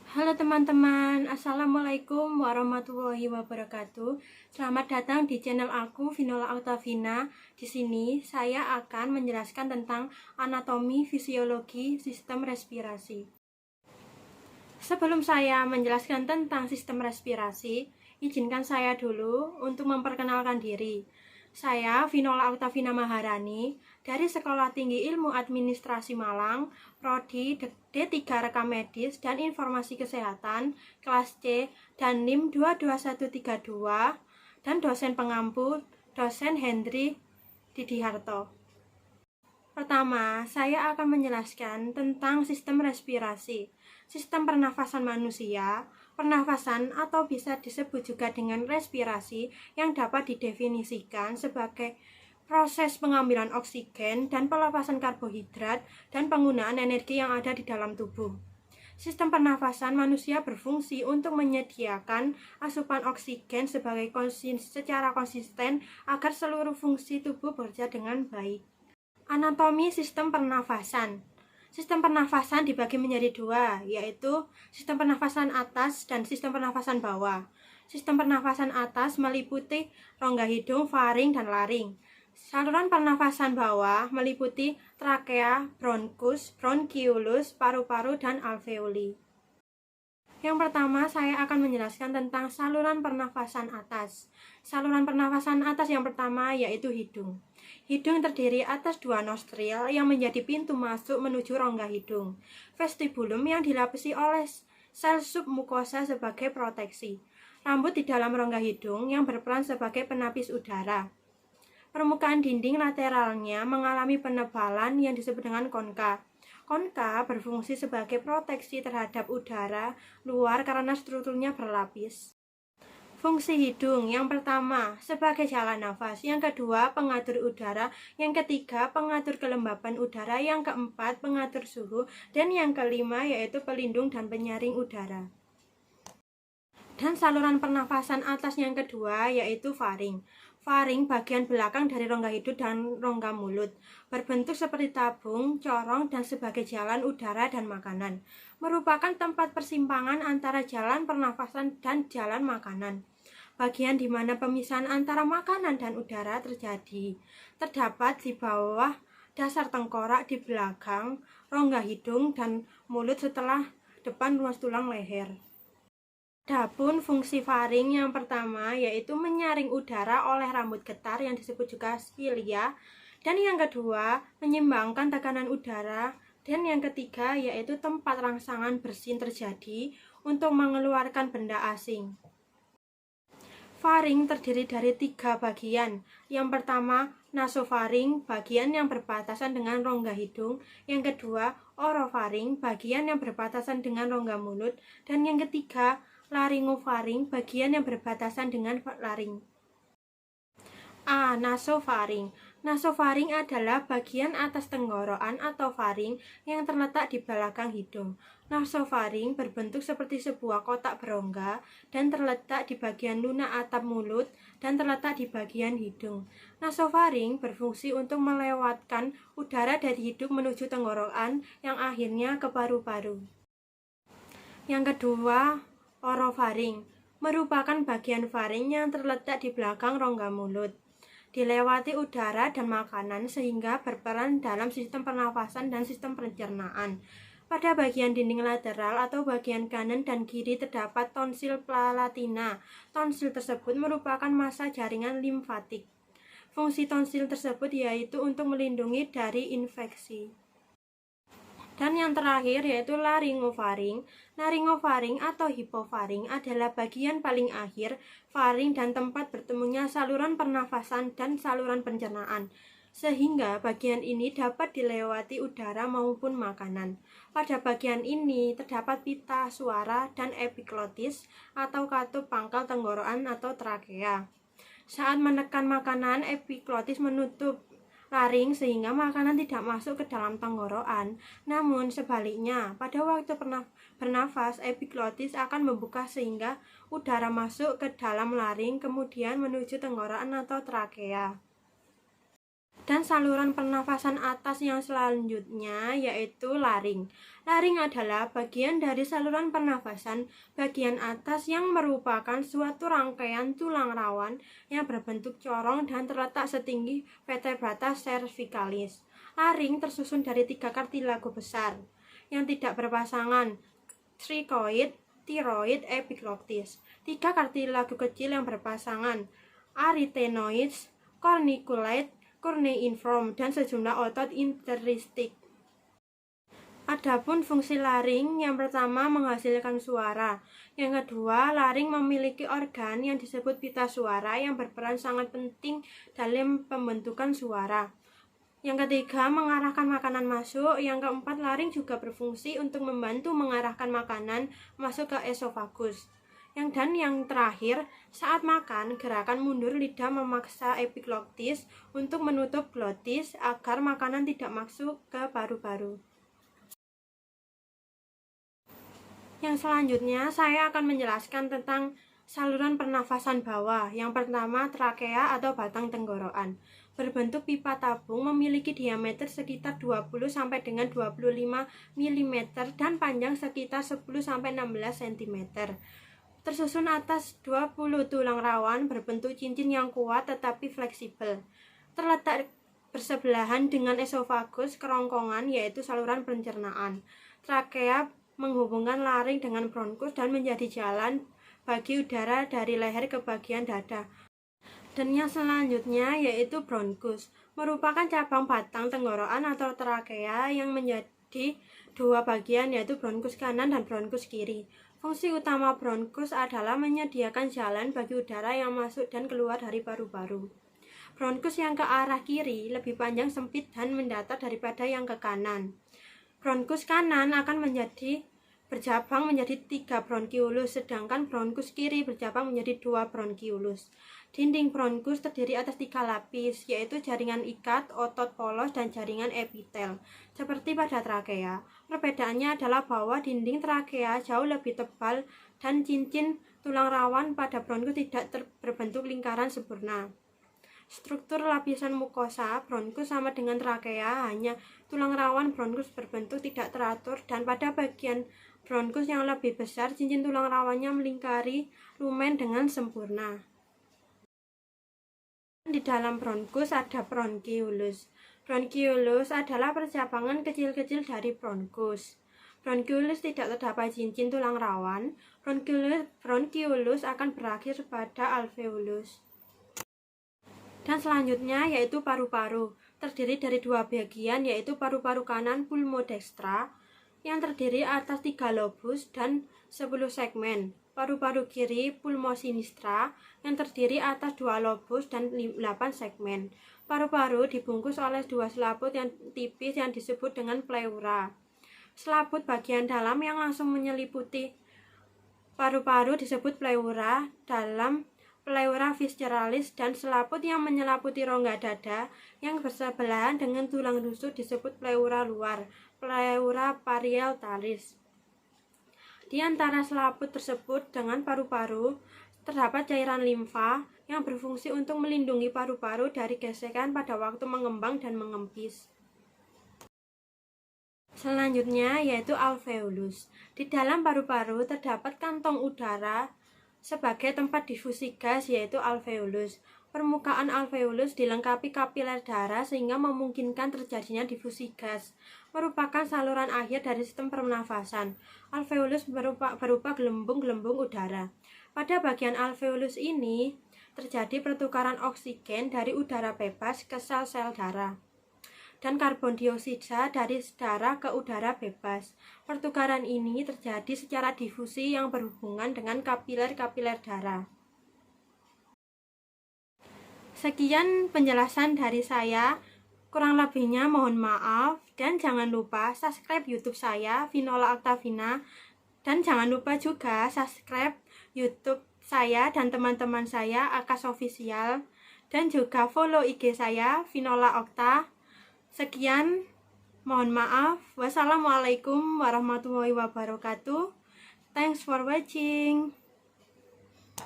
Halo teman-teman, Assalamualaikum warahmatullahi wabarakatuh. Selamat datang di channel aku, Vinola Octavina. Di sini saya akan menjelaskan tentang anatomi fisiologi sistem respirasi. Sebelum saya menjelaskan tentang sistem respirasi, izinkan saya dulu untuk memperkenalkan diri. Saya Vinola Octavina Maharani dari Sekolah Tinggi Ilmu Administrasi Malang, Prodi D3 Rekam Medis dan Informasi Kesehatan, kelas C dan NIM 22132, dan dosen pengampu dosen Hendri Didiharto. Pertama, saya akan menjelaskan tentang sistem respirasi. Sistem pernafasan manusia, pernafasan atau bisa disebut juga dengan respirasi yang dapat didefinisikan sebagai proses pengambilan oksigen dan pelepasan karbohidrat dan penggunaan energi yang ada di dalam tubuh. Sistem pernafasan manusia berfungsi untuk menyediakan asupan oksigen secara konsisten agar seluruh fungsi tubuh bekerja dengan baik. Anatomi sistem pernafasan. Sistem pernafasan dibagi menjadi dua, yaitu sistem pernafasan atas dan sistem pernafasan bawah. Sistem pernafasan atas meliputi rongga hidung, faring, dan laring. Saluran pernafasan bawah meliputi trakea, bronkus, bronkiolus, paru-paru, dan alveoli. Yang pertama, saya akan menjelaskan tentang saluran pernafasan atas. Saluran pernafasan atas yang pertama yaitu hidung. Hidung terdiri atas dua nostril yang menjadi pintu masuk menuju rongga hidung. Vestibulum yang dilapisi oleh sel submukosa sebagai proteksi. Rambut di dalam rongga hidung yang berperan sebagai penapis udara. Permukaan dinding lateralnya mengalami penebalan yang disebut dengan konka. Konka berfungsi sebagai proteksi terhadap udara luar karena strukturnya berlapis. Fungsi hidung yang pertama sebagai jalan nafas, yang kedua pengatur udara, yang ketiga pengatur kelembapan udara, yang keempat pengatur suhu, dan yang kelima yaitu pelindung dan penyaring udara. Dan saluran pernafasan atas yang kedua yaitu faring. Faring bagian belakang dari rongga hidung dan rongga mulut, berbentuk seperti tabung, corong, dan sebagai jalan udara dan makanan. Merupakan tempat persimpangan antara jalan pernafasan dan jalan makanan. Bagian di mana pemisahan antara makanan dan udara terjadi terdapat di bawah dasar tengkorak, di belakang rongga hidung dan mulut setelah depan ruas tulang leher. Adapun fungsi faring yang pertama yaitu menyaring udara oleh rambut getar yang disebut juga spilia, dan yang kedua menyeimbangkan tekanan udara, dan yang ketiga yaitu tempat rangsangan bersin terjadi untuk mengeluarkan benda asing. Faring terdiri dari tiga bagian. Yang pertama nasofaring, bagian yang berbatasan dengan rongga hidung. Yang kedua orofaring, bagian yang berbatasan dengan rongga mulut. Dan yang ketiga laringofaring, bagian yang berbatasan dengan laring. A. Nasofaring. Nasofaring adalah bagian atas tenggorokan atau faring yang terletak di belakang hidung. Nasofaring berbentuk seperti sebuah kotak berongga dan terletak di bagian lunak atap mulut dan terletak di bagian hidung. Nasofaring berfungsi untuk melewatkan udara dari hidung menuju tenggorokan yang akhirnya ke paru-paru. Yang kedua, orofaring merupakan bagian faring yang terletak di belakang rongga mulut. Dilewati udara dan makanan sehingga berperan dalam sistem pernafasan dan sistem pencernaan. Pada bagian dinding lateral atau bagian kanan dan kiri terdapat tonsil palatina. Tonsil tersebut merupakan massa jaringan limfatik. Fungsi tonsil tersebut yaitu untuk melindungi dari infeksi. Dan yang terakhir yaitu laringofaring. Laringofaring atau hipofaring adalah bagian paling akhir faring dan tempat bertemunya saluran pernafasan dan saluran pencernaan, sehingga bagian ini dapat dilewati udara maupun makanan. Pada bagian ini terdapat pita suara dan epiglotis atau katup pangkal tenggorokan atau trakea. Saat menekan makanan, epiglotis menutup laring sehingga makanan tidak masuk ke dalam tenggorokan. Namun sebaliknya, pada waktu bernafas, epiglotis akan membuka sehingga udara masuk ke dalam laring kemudian menuju tenggorokan atau trakea. Dan saluran pernafasan atas yang selanjutnya yaitu laring. Laring adalah bagian dari saluran pernafasan bagian atas yang merupakan suatu rangkaian tulang rawan yang berbentuk corong dan terletak setinggi vertebrata cervicalis. Laring tersusun dari 3 kartilago besar yang tidak berpasangan, cricoid, thyroid, epiglottis. 3 kartilago kecil yang berpasangan, arytenoids, corniculate, cuneiform, dan sejumlah otot interistik. Adapun fungsi laring, yang pertama menghasilkan suara. Yang kedua, laring memiliki organ yang disebut pita suara yang berperan sangat penting dalam pembentukan suara. Yang ketiga, mengarahkan makanan masuk. Yang keempat, laring juga berfungsi untuk membantu mengarahkan makanan masuk ke esofagus. Yang terakhir, saat makan, gerakan mundur lidah memaksa epiglottis untuk menutup glotis agar makanan tidak masuk ke paru-paru. Yang selanjutnya, saya akan menjelaskan tentang saluran pernafasan bawah. Yang pertama, trakea atau batang tenggorokan. Berbentuk pipa tabung, memiliki diameter sekitar 20 sampai dengan 25 mm dan panjang sekitar 10 sampai 16 cm. Tersusun atas 20 tulang rawan berbentuk cincin yang kuat tetapi fleksibel. Terletak bersebelahan dengan esofagus, kerongkongan, yaitu saluran pencernaan. Trakea menghubungkan laring dengan bronkus dan menjadi jalan bagi udara dari leher ke bagian dada. Dan yang selanjutnya yaitu bronkus, merupakan cabang batang tenggorokan atau trakea yang menjadi 2 bagian, yaitu bronkus kanan dan bronkus kiri. Fungsi utama bronkus adalah menyediakan jalan bagi udara yang masuk dan keluar dari paru-paru. Bronkus yang ke arah kiri lebih panjang, sempit, dan mendatar daripada yang ke kanan. Bronkus kanan akan bercabang menjadi 3 bronkiolus, sedangkan bronkus kiri bercabang menjadi 2 bronkiolus. Dinding bronkus terdiri atas 3 lapis, yaitu jaringan ikat, otot polos, dan jaringan epitel. Seperti pada trakea, perbedaannya adalah bahwa dinding trakea jauh lebih tebal dan cincin tulang rawan pada bronkus tidak berbentuk lingkaran sempurna. Struktur lapisan mukosa bronkus sama dengan trakea, hanya tulang rawan bronkus berbentuk tidak teratur, dan pada bagian bronkus yang lebih besar, cincin tulang rawannya melingkari lumen dengan sempurna. Di dalam bronkus ada bronkiolus. Bronkiolus adalah percabangan kecil-kecil dari bronkus. Bronkiolus tidak terdapat cincin tulang rawan. Bronkiolus akan berakhir pada alveolus. Dan selanjutnya yaitu paru-paru. Terdiri dari 2 bagian, yaitu paru-paru kanan pulmodextra yang terdiri atas 3 lobus dan 10 segmen. Paru-paru kiri pulmosinistra yang terdiri atas 2 lobus dan 8 segmen. Paru-paru dibungkus oleh 2 selaput yang tipis yang disebut dengan pleura. Selaput bagian dalam yang langsung menyeliputi paru-paru disebut pleura dalam, pleura visceralis, dan selaput yang menyeliputi rongga dada yang bersebelahan dengan tulang rusuk disebut pleura luar, pleura parietalis. Di antara selaput tersebut dengan paru-paru terdapat cairan limfa yang berfungsi untuk melindungi paru-paru dari gesekan pada waktu mengembang dan mengempis. Selanjutnya yaitu alveolus. Di dalam paru-paru terdapat kantong udara sebagai tempat difusi gas, yaitu alveolus. Permukaan alveolus dilengkapi kapiler darah sehingga memungkinkan terjadinya difusi gas. Merupakan saluran akhir dari sistem pernafasan. Alveolus berupa gelembung-gelembung udara. Pada bagian alveolus ini terjadi pertukaran oksigen dari udara bebas ke sel-sel darah dan karbon dioksida dari darah ke udara bebas. Pertukaran ini terjadi secara difusi yang berhubungan dengan kapiler-kapiler darah. Sekian penjelasan dari saya. Kurang lebihnya mohon maaf, dan jangan lupa subscribe YouTube saya, Vinola Octavina, dan jangan lupa juga subscribe YouTube saya dan teman-teman saya, Akas Official, dan juga follow IG saya, Vinola Octa. Sekian, mohon maaf. Wassalamualaikum warahmatullahi wabarakatuh. Thanks for watching.